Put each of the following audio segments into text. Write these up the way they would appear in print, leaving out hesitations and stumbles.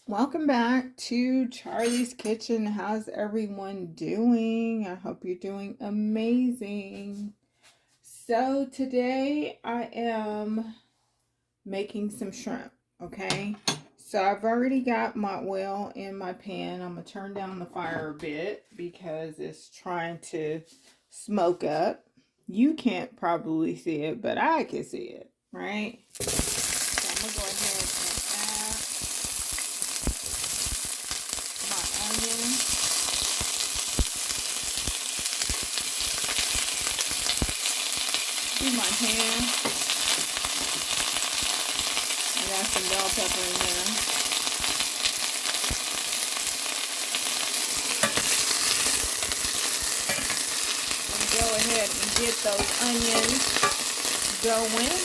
Welcome back to Charlie's Kitchen. How's everyone doing? I hope you're doing amazing. So today I am making some shrimp, okay? So I've already got my oil in my pan. I'm going to turn down the fire a bit because it's trying to smoke up. You can't probably see it, but I can see it, right? So I'm going to go ahead and add my onion. Do my hand. I got some bell pepper in there. And go ahead and get those onions going.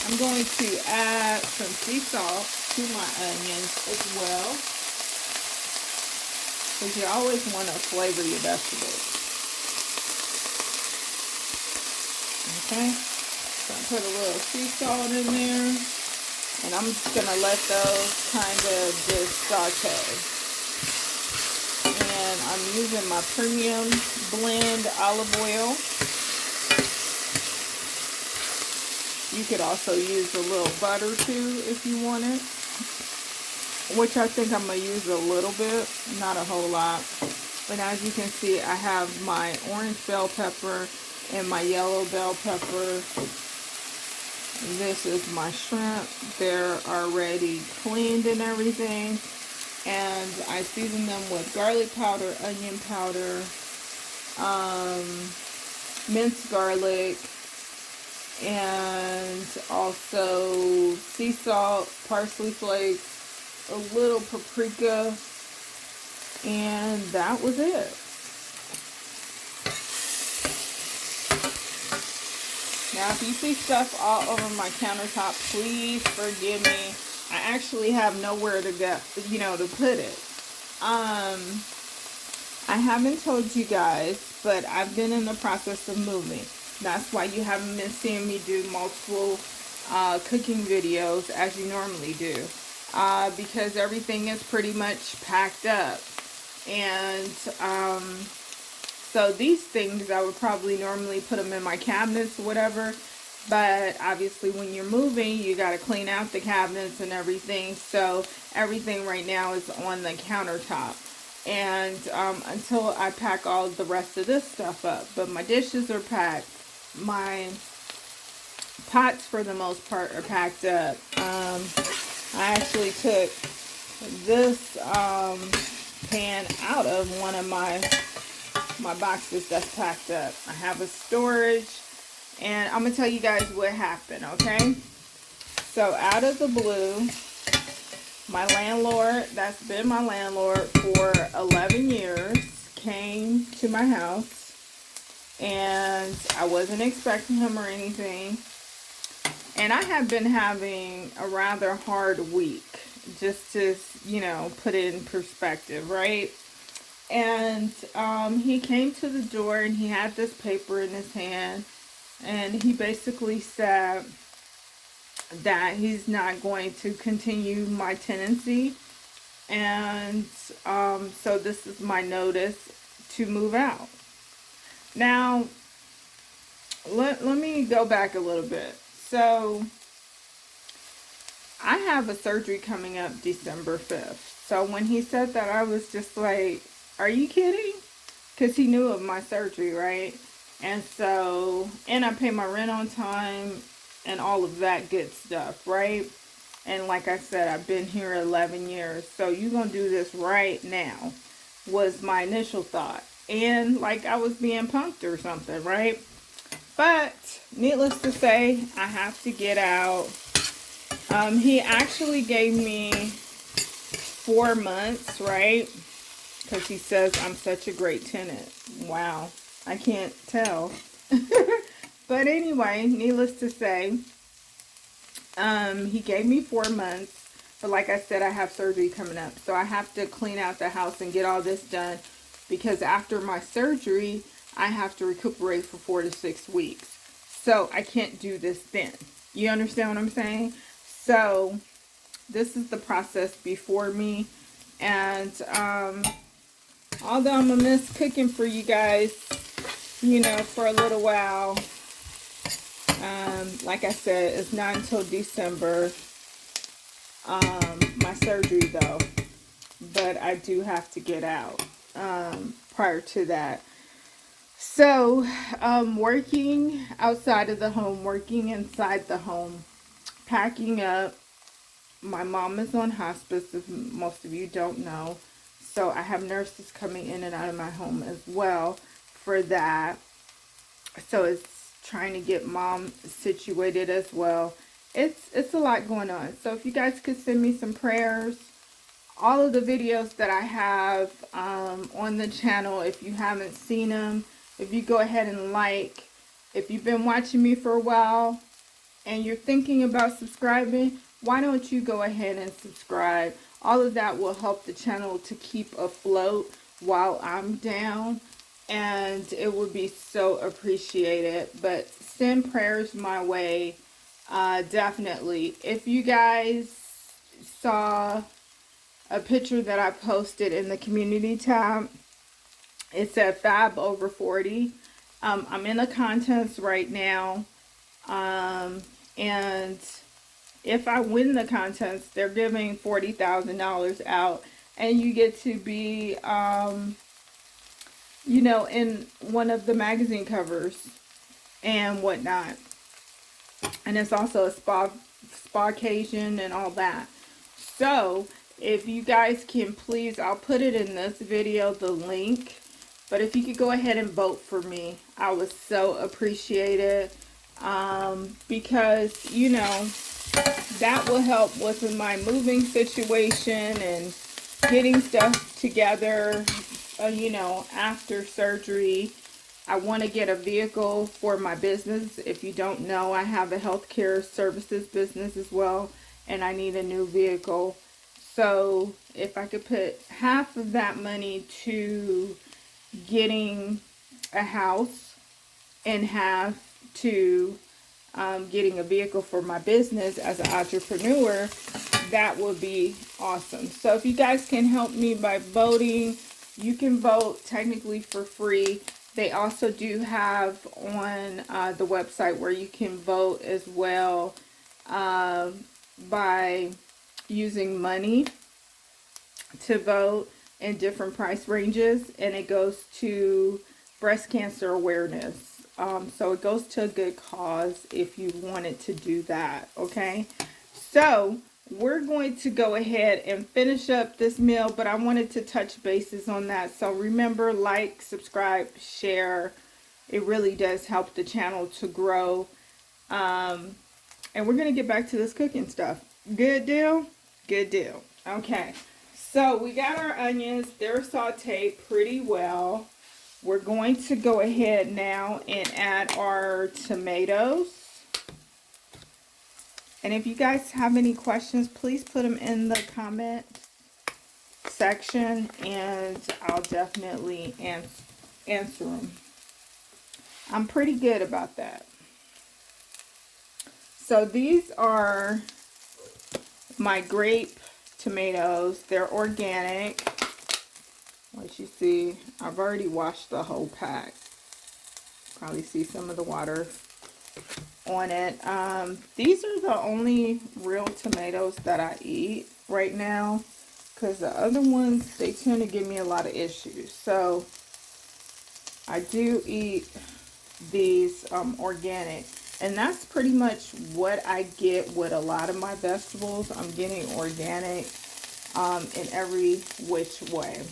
I'm going to add some sea salt to my onions as well, because you always want to flavor your vegetables. Okay, so I put a little sea salt in there, and I'm just going to let those kind of just saute. And I'm using my premium blend olive oil. You could also use a little butter too if you want it, which I think I'm going to use a little bit, not a whole lot. But as you can see, I have my orange bell pepper and my yellow bell pepper. This is my shrimp. They're already cleaned and everything. And I season them with garlic powder, onion powder, minced garlic, and also sea salt, parsley flakes, a little paprika, and that was it. Now, if you see stuff all over my countertop, please forgive me. I actually have nowhere to go, to put it. I haven't told you guys, but I've been in the process of moving. That's why you haven't been seeing me do multiple cooking videos as you normally do. Because everything is pretty much packed up. And so these things, I would probably normally put them in my cabinets or whatever. But obviously when you're moving, you got to clean out the cabinets and everything. So everything right now is on the countertop. And until I pack all the rest of this stuff up. But my dishes are packed. My pots, for the most part, are packed up. I actually took this pan out of one of my boxes that's packed up. I have a storage, and I'm gonna tell you guys what happened, okay? So out of the blue, my landlord, that's been my landlord for 11 years, came to my house, and I wasn't expecting him or anything. And I have been having a rather hard week, just to, put it in perspective, right? And he came to the door, and he had this paper in his hand, and he basically said that he's not going to continue my tenancy. And so this is my notice to move out. Now, let me go back a little bit. So I have a surgery coming up December 5th. So when he said that, I was just like, are you kidding? Because he knew of my surgery, right? And so, and I pay my rent on time and all of that good stuff, right? And like I said, I've been here 11 years. So you're going to do this right now was my initial thought. And like I was being punked or something, right? But needless to say, I have to get out. He actually gave me 4 months, right? Because he says I'm such a great tenant. Wow, I can't tell. But anyway, needless to say, he gave me 4 months. But like I said, I have surgery coming up. So I have to clean out the house and get all this done. Because after my surgery, I have to recuperate for 4 to 6 weeks. So I can't do this then. You understand what I'm saying? So this is the process before me. And although I'm gonna miss cooking for you guys, you know, for a little while, like I said, it's not until December, my surgery though, but I do have to get out prior to that. So, working outside of the home, working inside the home, packing up. My mom is on hospice, if most of you don't know. So I have nurses coming in and out of my home as well for that. So it's trying to get mom situated as well. It's a lot going on. So if you guys could send me some prayers, all of the videos that I have on the channel, if you haven't seen them, if you go ahead and like, if you've been watching me for a while and you're thinking about subscribing, why don't you go ahead and subscribe? All of that will help the channel to keep afloat while I'm down, and it would be so appreciated. But send prayers my way, definitely. If you guys saw a picture that I posted in the community tab, it said Fab Over 40. I'm in a contest right now, and if I win the contest, they're giving $40,000 out, and you get to be, you know, in one of the magazine covers and whatnot. And it's also a spa occasion and all that. So if you guys can please, I'll put it in this video, the link. But if you could go ahead and vote for me, I would so appreciate it. Because, you know, that will help with my moving situation and getting stuff together, you know, after surgery. I want to get a vehicle for my business. If you don't know, I have a healthcare services business as well, and I need a new vehicle. So if I could put half of that money to getting a house and half to getting a vehicle for my business as an entrepreneur, that would be awesome. So if you guys can help me by voting, you can vote technically for free. They also do have on the website where you can vote as well by using money to vote in different price ranges, and it goes to breast cancer awareness. So it goes to a good cause if you wanted to do that, okay? So we're going to go ahead and finish up this meal, but I wanted to touch bases on that. So remember, like, subscribe, share. It really does help the channel to grow. And we're going to get back to this cooking stuff. Good deal? Good deal. Okay. So we got our onions. They're sauteed pretty well. We're going to go ahead now and add our tomatoes. And if you guys have any questions, please put them in the comment section and I'll definitely answer them. I'm pretty good about that. So these are my grape tomatoes. They're organic. As you see, I've already washed the whole pack. Probably see some of the water on it. These are the only real tomatoes that I eat right now, because the other ones, they tend to give me a lot of issues. So I do eat these organic, and that's pretty much what I get with a lot of my vegetables. I'm getting organic in every which way.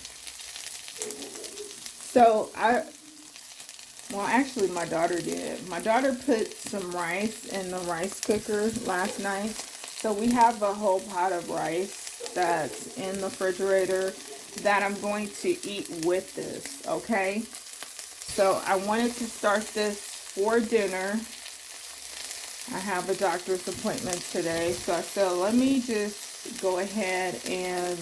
So well, actually my daughter did. My daughter put some rice in the rice cooker last night. So we have a whole pot of rice that's in the refrigerator that I'm going to eat with this, okay? So I wanted to start this for dinner. I have a doctor's appointment today. So I said, let me just go ahead and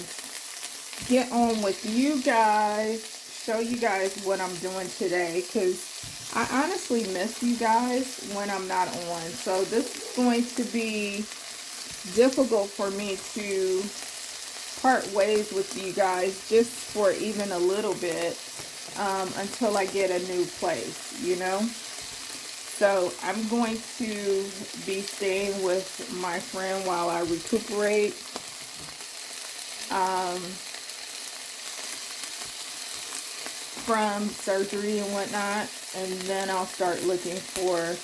get on with you guys. Show you guys what I'm doing today, because I honestly miss you guys when I'm not on. So this is going to be difficult for me to part ways with you guys just for even a little bit until I get a new place, you know? So I'm going to be staying with my friend while I recuperate. From surgery and whatnot, and then I'll start looking for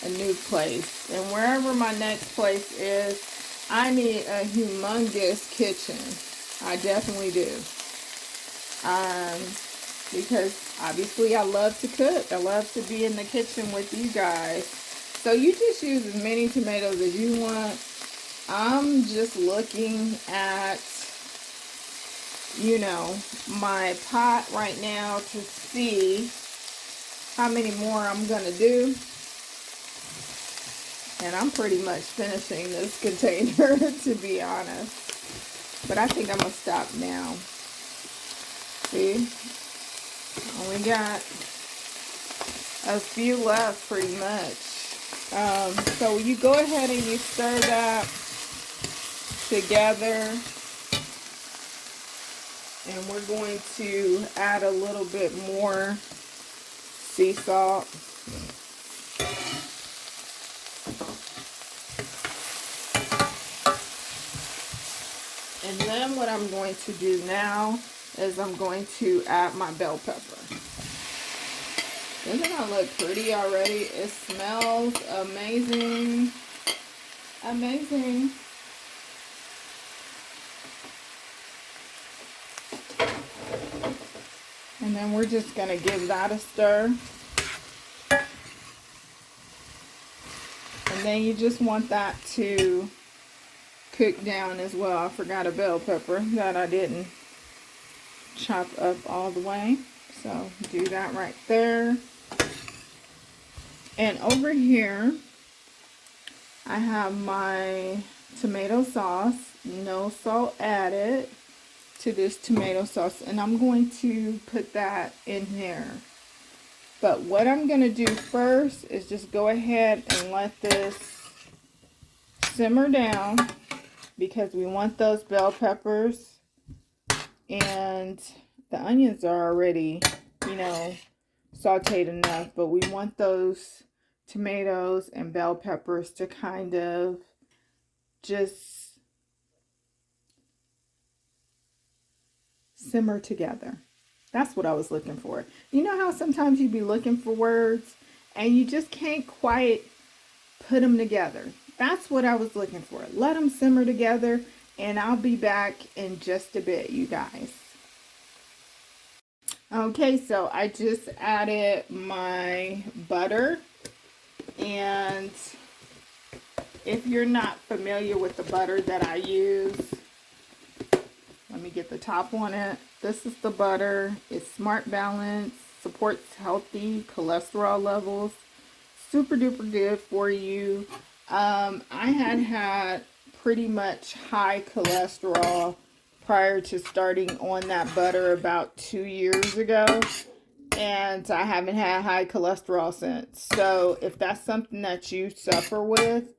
a new place. And wherever my next place is, I need a humongous kitchen. I definitely do. Because obviously I love to cook. I love to be in the kitchen with you guys. So you just use as many tomatoes as you want. I'm just looking at, you know, my pot right now to see how many more I'm gonna do. And I'm pretty much finishing this container, to be honest. But I think I'm gonna stop now. See? Only got a few left, pretty much. So you go ahead and you stir that together. And we're going to add a little bit more sea salt. And then what I'm going to do now is I'm going to add my bell pepper. Doesn't that look pretty already? It smells amazing. Amazing. And then we're just going to give that a stir. And then you just want that to cook down as well. I forgot a bell pepper that I didn't chop up all the way. So do that right there. And over here, I have my tomato sauce. No salt added to this tomato sauce, and I'm going to put that in here. But what I'm going to do first is just go ahead and let this simmer down, because we want those bell peppers, and the onions are already, you know, sauteed enough, but we want those tomatoes and bell peppers to kind of just simmer together. That's what I was looking for. You know how sometimes you be looking for words and you just can't quite put them together? That's what I was looking for. Let them simmer together, and I'll be back in just a bit, you guys. Okay, so I just added my butter, and if you're not familiar with the butter that I use, let me get the top on it. This is the butter. It's Smart Balance, supports healthy cholesterol levels. Super duper good for you. I had pretty much high cholesterol prior to starting on that butter about 2 years ago. And I haven't had high cholesterol since. So if that's something that you suffer with,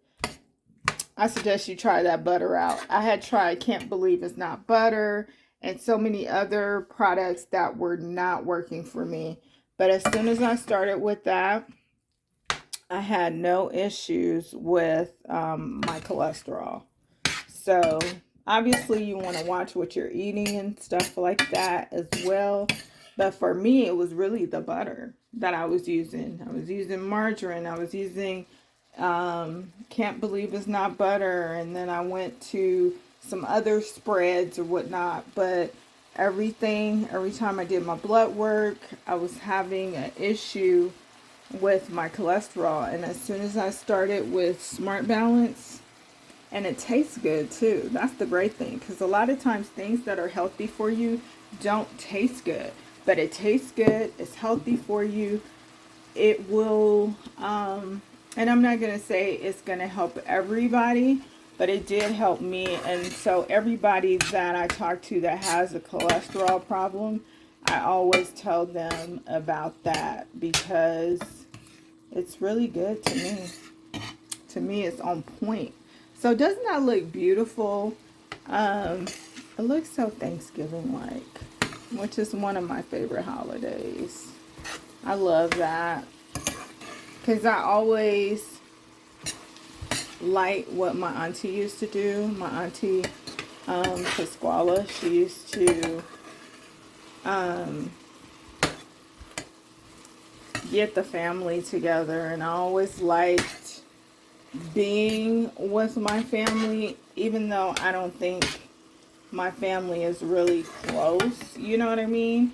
I suggest you try that butter out. I had tried Can't Believe It's Not Butter and so many other products that were not working for me. But as soon as I started with that, I had no issues with my cholesterol. So obviously you want to watch what you're eating and stuff like that as well. But for me, it was really the butter that I was using. I was using margarine. I was using Can't Believe It's Not Butter. And then I went to some other spreads or whatnot. But every time I did my blood work, I was having an issue with my cholesterol. And as soon as I started with Smart Balance, and it tastes good too. That's the great thing, because a lot of times things that are healthy for you don't taste good, but it tastes good. It's healthy for you. It will, and I'm not going to say it's going to help everybody, but it did help me. And so everybody that I talk to that has a cholesterol problem, I always tell them about that, because it's really good to me. To me, it's on point. So doesn't that look beautiful? It looks so Thanksgiving-like, which is one of my favorite holidays. I love that because I always like what my auntie used to do. My auntie, Pasquala, she used to get the family together, and I always liked being with my family, even though I don't think my family is really close, you know what I mean?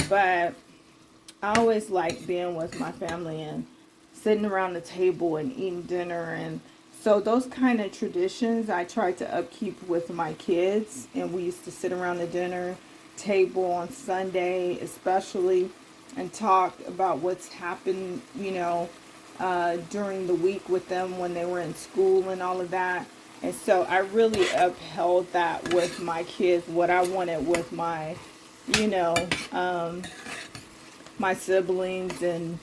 But I always like being with my family and sitting around the table and eating dinner. And so those kind of traditions I tried to upkeep with my kids. And we used to sit around the dinner table on Sunday especially and talk about what's happened, you know, during the week with them when they were in school and all of that. And so I really upheld that with my kids, what I wanted with my, you know, my siblings and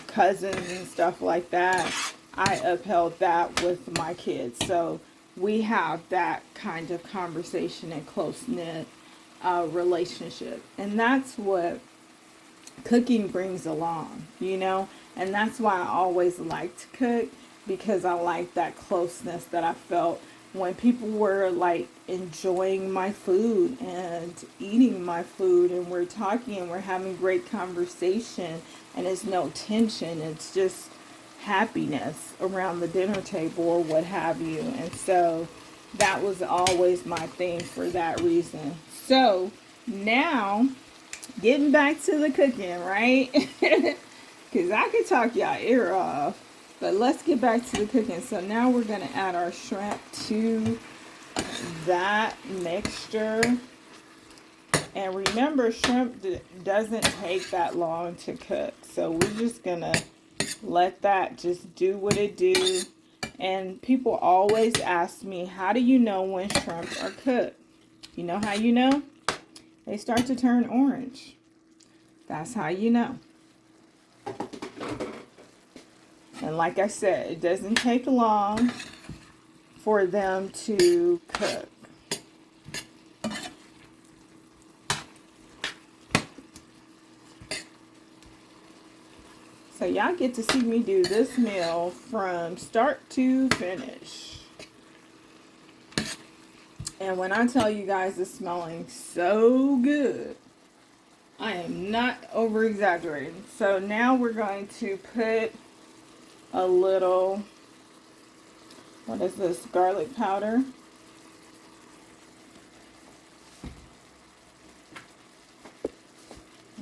cousins and stuff like that. I upheld that with my kids. So we have that kind of conversation and close-knit relationship. And that's what cooking brings along, you know? And that's why I always liked to cook, because I like that closeness that I felt when people were like enjoying my food and eating my food, and we're talking and we're having great conversation, and there's no tension. It's just happiness around the dinner table or what have you. And so that was always my thing for that reason. So now getting back to the cooking, right? Because I could talk y'all ear off. But let's get back to the cooking. So now we're going to add our shrimp to that mixture. And remember, shrimp doesn't take that long to cook. So we're just going to let that just do what it do. And people always ask me, how do you know when shrimp are cooked? You know how you know? They start to turn orange. That's how you know. And like I said, it doesn't take long for them to cook. So y'all get to see me do this meal from start to finish. And when I tell you guys it's smelling so good, I am not over exaggerating. So now we're going to put a little, what is this, garlic powder.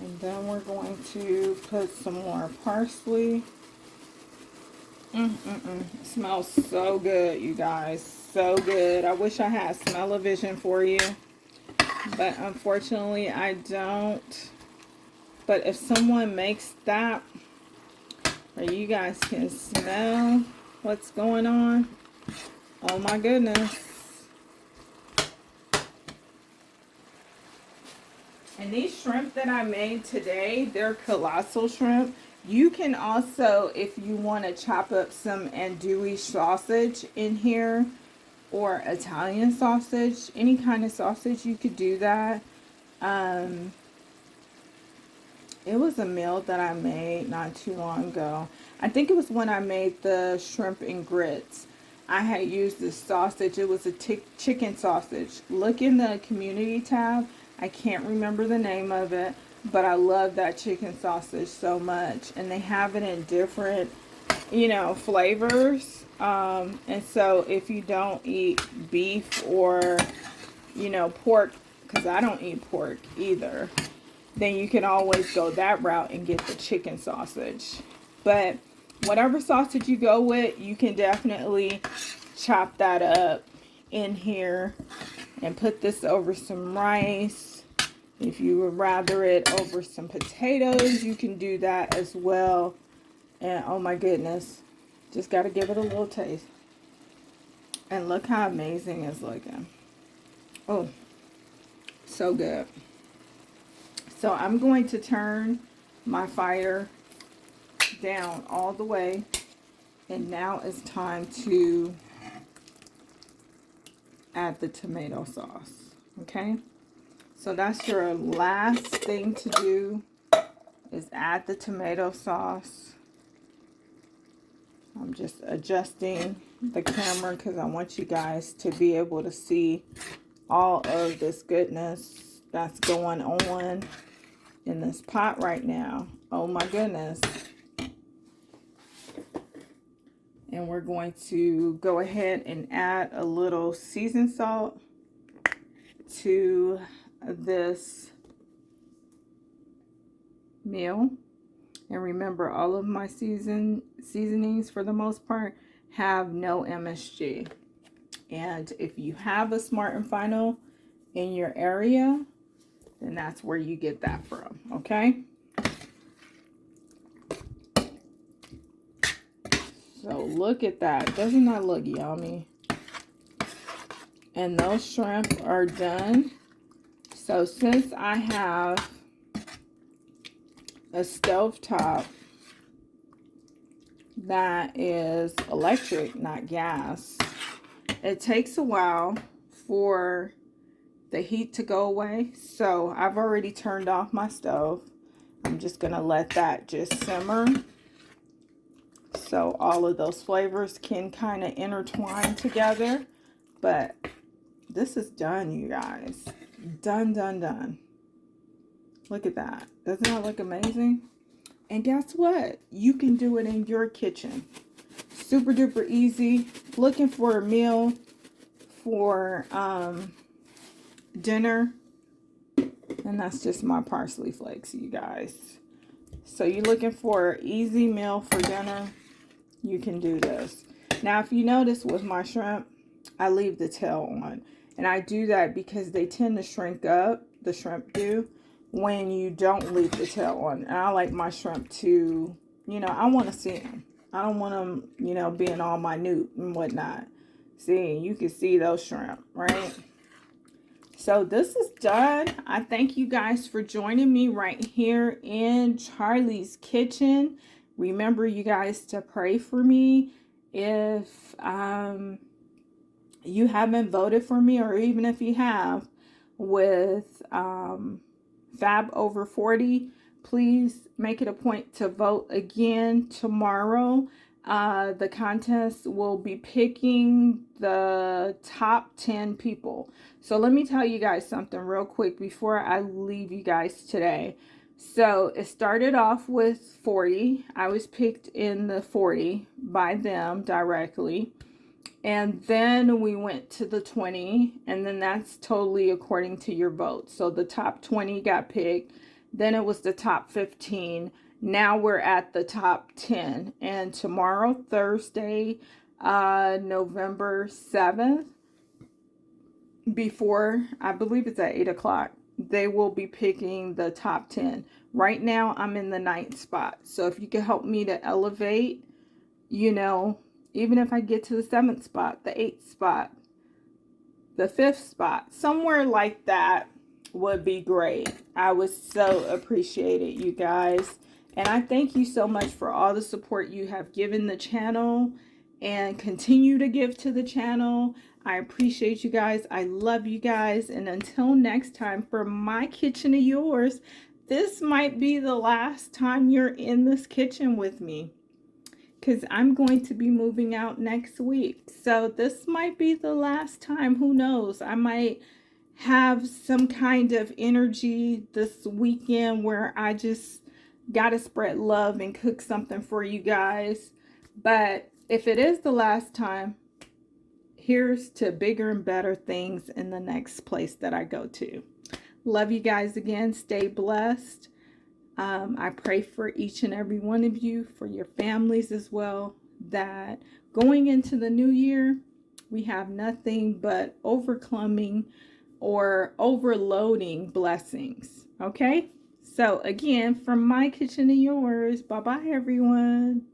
And then we're going to put some more parsley. It smells so good, you guys. So good. I wish I had smell-o-vision for you, but unfortunately I don't. But if someone makes that, where you guys can smell what's going on, oh my goodness. And these shrimp that I made today, they're colossal shrimp. You can also, if you want to chop up some andouille sausage in here, or Italian sausage, any kind of sausage, you could do that. It was a meal that I made not too long ago. I think it was when I made the shrimp and grits. I had used this sausage. It was a chicken sausage. Look in the community tab. I can't remember the name of it, but I love that chicken sausage so much. And they have it in different, you know, flavors. And so if you don't eat beef or, you know, pork, because I don't eat pork either, then you can always go that route and get the chicken sausage. But whatever sausage you go with, you can definitely chop that up in here and put this over some rice. If you would rather it over some potatoes, you can do that as well. And oh my goodness, just got to give it a little taste. And look how amazing it's looking. Oh, so good. So I'm going to turn my fire down all the way. And now it's time to add the tomato sauce. Okay, so that's your last thing to do, is add the tomato sauce. I'm just adjusting the camera because I want you guys to be able to see all of this goodness that's going on in this pot right now. Oh my goodness. And we're going to go ahead and add a little seasoned salt to this meal. And remember, all of my seasonings for the most part have no MSG. And if you have a Smart and Final in your area, then that's where you get that from, okay? So look at that. Doesn't that look yummy? And those shrimp are done. So since I have a stovetop that is electric, not gas, it takes a while for the heat to go away. So I've already turned off my stove. I'm just gonna let that just simmer so all of those flavors can kind of intertwine together. But this is done, you guys. Done, done, done. Look at that. Doesn't that look amazing? And guess what? You can do it in your kitchen. Super duper easy. Looking for a meal for dinner. And that's just my parsley flakes, you guys. So you're looking for an easy meal for dinner, you can do this. Now, if you notice with my shrimp, I leave the tail on. And I do that because they tend to shrink up, the shrimp do, when you don't leave the tail on. And I like my shrimp to, you know, I want to see them. I don't want them, you know, being all minute and whatnot. See, you can see those shrimp, right? So this is done. I thank you guys for joining me right here in Charlie's Kitchen. Remember, you guys, to pray for me if you haven't voted for me, or even if you have, with Fab Over 40. Please make it a point to vote again tomorrow. The contest will be picking the top 10 people. So let me tell you guys something real quick before I leave you guys today. So it started off with 40. I was picked in the 40 by them directly. And then we went to the 20. And then that's totally according to your vote. So the top 20 got picked. Then it was the top 15. Now we're at the top 10. And tomorrow, Thursday, November 7th, before, I believe it's at 8 o'clock, they will be picking the top 10. Right now, I'm in the 9th spot. So if you can help me to elevate, you know, even if I get to the 7th spot, the 8th spot, the 5th spot, somewhere like that would be great. I would so appreciate it, you guys. And I thank you so much for all the support you have given the channel and continue to give to the channel. I appreciate you guys. I love you guys. And until next time, for my kitchen to yours, this might be the last time you're in this kitchen with me, because I'm going to be moving out next week. So this might be the last time. Who knows? I might have some kind of energy this weekend where I just gotta spread love and cook something for you guys. But if it is the last time, here's to bigger and better things in the next place that I go to. Love you guys again. Stay blessed. I pray for each and every one of you, for your families as well, that going into the new year, we have nothing but overcoming or overloading blessings. Okay? So again, from my kitchen to yours, bye-bye everyone.